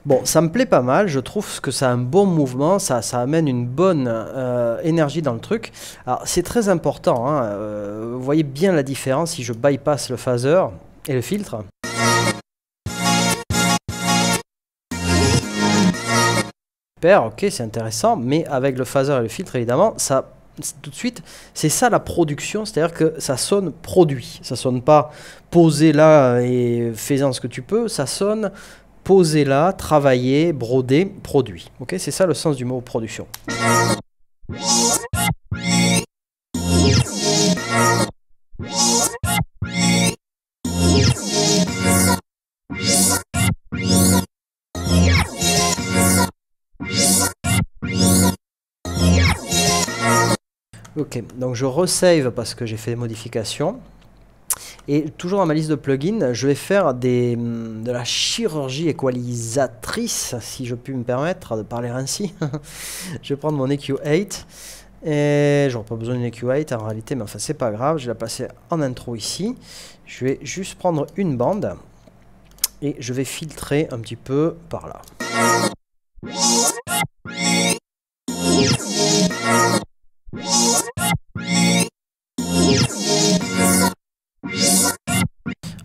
Bon, ça me plaît pas mal, je trouve que ça a un bon mouvement, ça amène une bonne énergie dans le truc. Alors c'est très important, hein, vous voyez bien la différence si je bypass le phaser et le filtre. Super, ok, c'est intéressant, mais avec le phaser et le filtre, évidemment, ça tout de suite, c'est ça la production, c'est-à-dire que ça sonne produit, ça sonne pas posé là et faisant ce que tu peux, ça sonne posé là, travailler, broder, produit. Ok, c'est ça le sens du mot production. Ok, donc je resave parce que j'ai fait des modifications. Et toujours dans ma liste de plugins, je vais faire de la chirurgie équalisatrice, si je puis me permettre de parler ainsi. Je vais prendre mon EQ8. Et j'aurais pas besoin d'une EQ8 en réalité, mais enfin c'est pas grave. Je vais la placer en intro ici. Je vais juste prendre une bande. Et je vais filtrer un petit peu par là.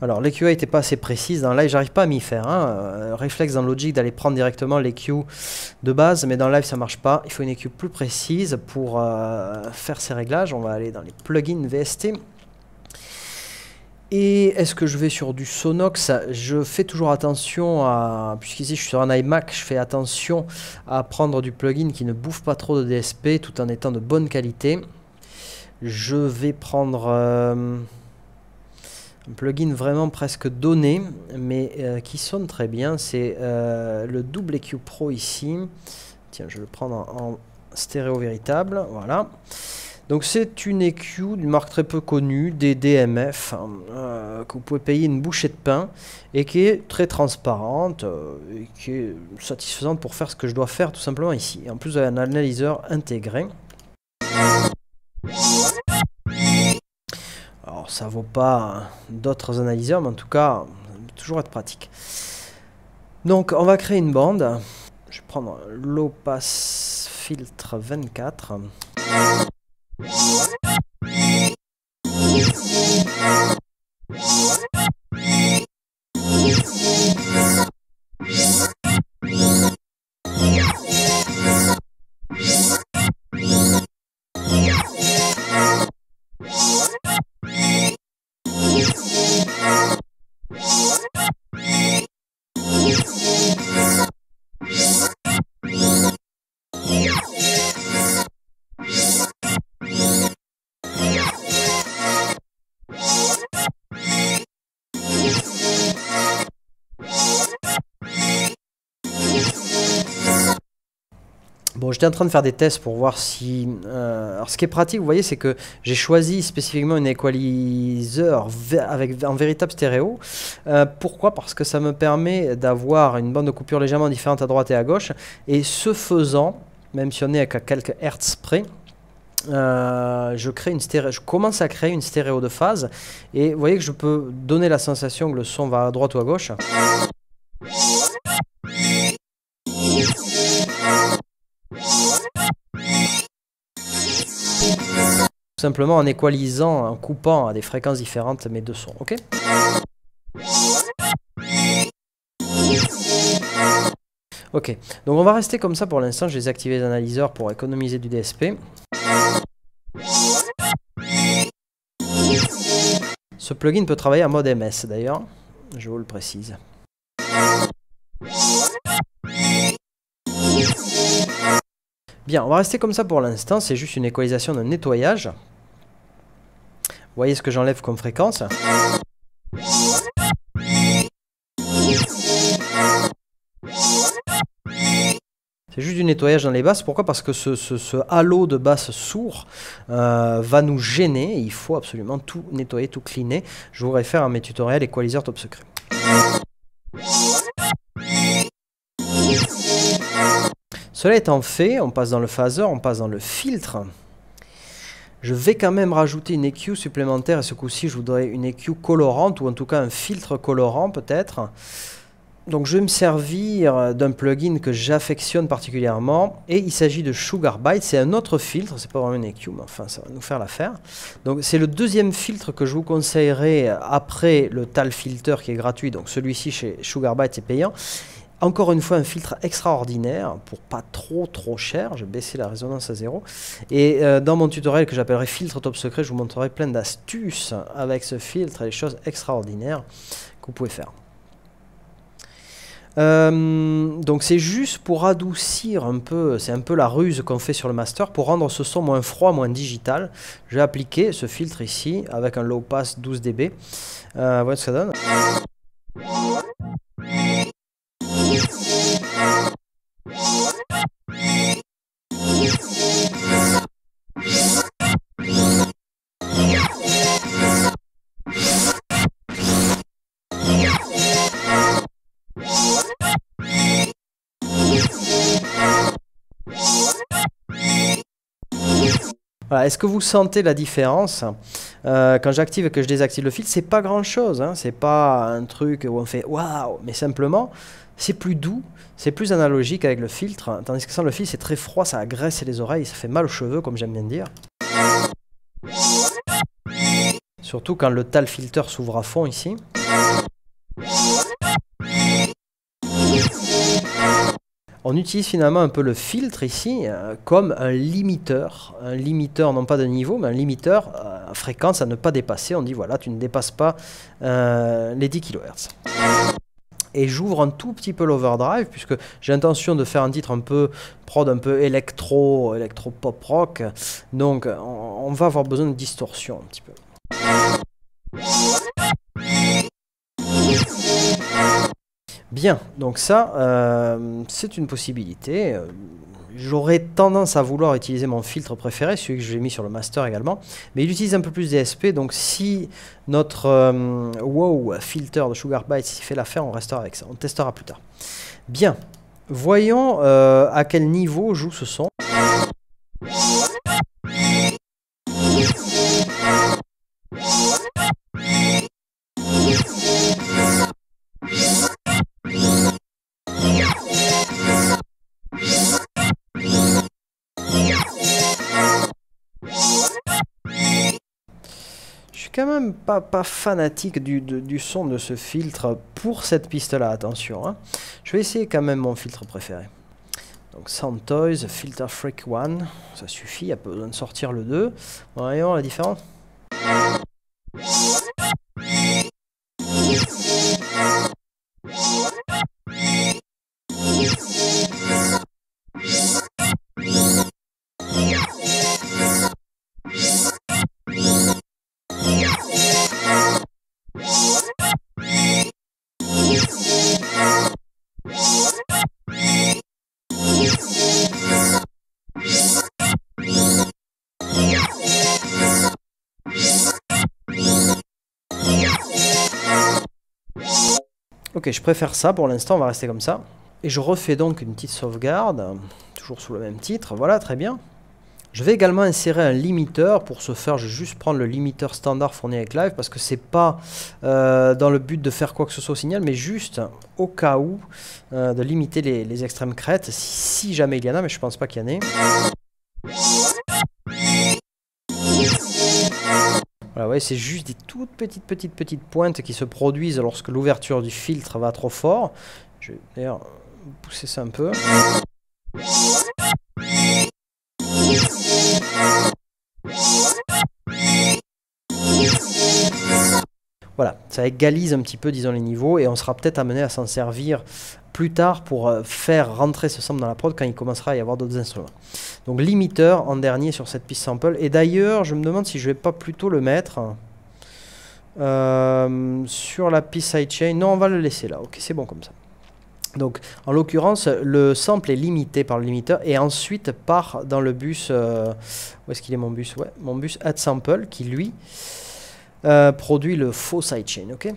Alors l'EQ n'était pas assez précise, dans live j'arrive pas à m'y faire, hein. Réflexe dans Logic d'aller prendre directement l'EQ de base, mais dans live ça marche pas, il faut une EQ plus précise pour faire ces réglages. On va aller dans les plugins VST. Et est-ce que je vais sur du Sonox? Je fais toujours attention à, puisqu'ici je suis sur un iMac, je fais attention à prendre du plugin qui ne bouffe pas trop de DSP tout en étant de bonne qualité. Je vais prendre un plugin vraiment presque donné, mais qui sonne très bien. C'est le double EQ Pro ici. Tiens, je vais le prendre en stéréo véritable. Voilà. Donc c'est une EQ d'une marque très peu connue, des DMF, que vous pouvez payer une bouchée de pain et qui est très transparente et qui est satisfaisante pour faire ce que je dois faire tout simplement ici. Et en plus, vous avez un analyseur intégré. Alors ça vaut pas d'autres analyseurs, mais en tout cas, ça peut toujours être pratique. Donc on va créer une bande. Je vais prendre Low Pass Filtre 24. Bon, j'étais en train de faire des tests pour voir si... alors, ce qui est pratique, vous voyez, c'est que j'ai choisi spécifiquement un équaliseur en véritable stéréo. Pourquoi? Parce que ça me permet d'avoir une bande de coupure légèrement différente à droite et à gauche. Et ce faisant, même si on est à quelques hertz près, je commence à créer une stéréo de phase. Et vous voyez que je peux donner la sensation que le son va à droite ou à gauche. Tout simplement en équalisant, en coupant à des fréquences différentes mes deux sons, ok? Ok, donc on va rester comme ça pour l'instant. Je vais désactiver les analyseurs pour économiser du DSP. Ce plugin peut travailler en mode MS d'ailleurs, je vous le précise. Bien, on va rester comme ça pour l'instant, c'est juste une équalisation de nettoyage. Vous voyez ce que j'enlève comme fréquence. C'est juste du nettoyage dans les basses. Pourquoi? Parce que ce halo de basse sourd va nous gêner. Il faut absolument tout nettoyer, tout cleaner. Je vous réfère à mes tutoriels équaliseur top secret. Cela étant fait, on passe dans le phaser, on passe dans le filtre. Je vais quand même rajouter une EQ supplémentaire. Et ce coup-ci, je voudrais une EQ colorante, ou en tout cas un filtre colorant peut-être. Donc je vais me servir d'un plugin que j'affectionne particulièrement et il s'agit de Sugar Byte. C'est un autre filtre, c'est pas vraiment une EQ, mais enfin ça va nous faire l'affaire. Donc c'est le deuxième filtre que je vous conseillerais après le TAL Filter qui est gratuit. Donc celui-ci chez Sugar Byte c'est payant. Encore une fois un filtre extraordinaire pour pas trop cher. Je vais baisser la résonance à 0. Et dans mon tutoriel que j'appellerai filtre top secret, je vous montrerai plein d'astuces avec ce filtre et des choses extraordinaires que vous pouvez faire. Donc c'est juste pour adoucir un peu, c'est un peu la ruse qu'on fait sur le master pour rendre ce son moins froid, moins digital. Je vais appliquer ce filtre ici avec un low pass 12 dB. Voilà ce que ça donne. Voilà, est-ce que vous sentez la différence quand j'active et que je désactive le filtre? C'est pas grand chose, hein, c'est pas un truc où on fait waouh, mais simplement c'est plus doux, c'est plus analogique avec le filtre, tandis que sans le filtre c'est très froid, ça agresse les oreilles, ça fait mal aux cheveux comme j'aime bien dire. Surtout quand le TAL Filter s'ouvre à fond ici. On utilise finalement un peu le filtre ici comme un limiteur non pas de niveau, mais un limiteur à fréquence à ne pas dépasser. On dit voilà, tu ne dépasses pas les 10 kHz. Et j'ouvre un tout petit peu l'overdrive puisque j'ai l'intention de faire un titre un peu prod, un peu électro pop rock. Donc on va avoir besoin de distorsion un petit peu. Bien, donc ça, c'est une possibilité. J'aurais tendance à vouloir utiliser mon filtre préféré, celui que j'ai mis sur le master également, mais il utilise un peu plus DSP, donc si notre wow filter de Sugar Byte fait l'affaire, on restera avec ça, on testera plus tard. Bien, voyons à quel niveau joue ce son. Je suis quand même pas fanatique du son de ce filtre pour cette piste-là, attention. Hein. Je vais essayer quand même mon filtre préféré. Donc Sound Toys, Filter Freak 1, ça suffit, il n'y a pas besoin de sortir le 2. Voyons la différence. Ok, je préfère ça pour l'instant, on va rester comme ça. Et je refais donc une petite sauvegarde, toujours sous le même titre, voilà, très bien. Je vais également insérer un limiteur. Pour ce faire, je vais juste prendre le limiteur standard fourni avec Live, parce que c'est pas dans le but de faire quoi que ce soit au signal, mais juste au cas où de limiter les extrêmes crêtes, si jamais il y en a, mais je pense pas qu'il y en ait. Voilà, ouais, c'est juste des toutes petites pointes qui se produisent lorsque l'ouverture du filtre va trop fort. Je vais d'ailleurs pousser ça un peu. Voilà, ça égalise un petit peu, disons, les niveaux, et on sera peut-être amené à s'en servir plus tard pour faire rentrer ce sample dans la prod quand il commencera à y avoir d'autres instruments. Donc limiteur en dernier sur cette piste sample, et d'ailleurs je me demande si je vais pas plutôt le mettre sur la piste sidechain. Non, on va le laisser là, ok, c'est bon comme ça. Donc en l'occurrence le sample est limité par le limiteur et ensuite part dans le bus, où est-ce qu'il est mon bus? Ouais, mon bus add sample qui lui produit le faux sidechain, ok.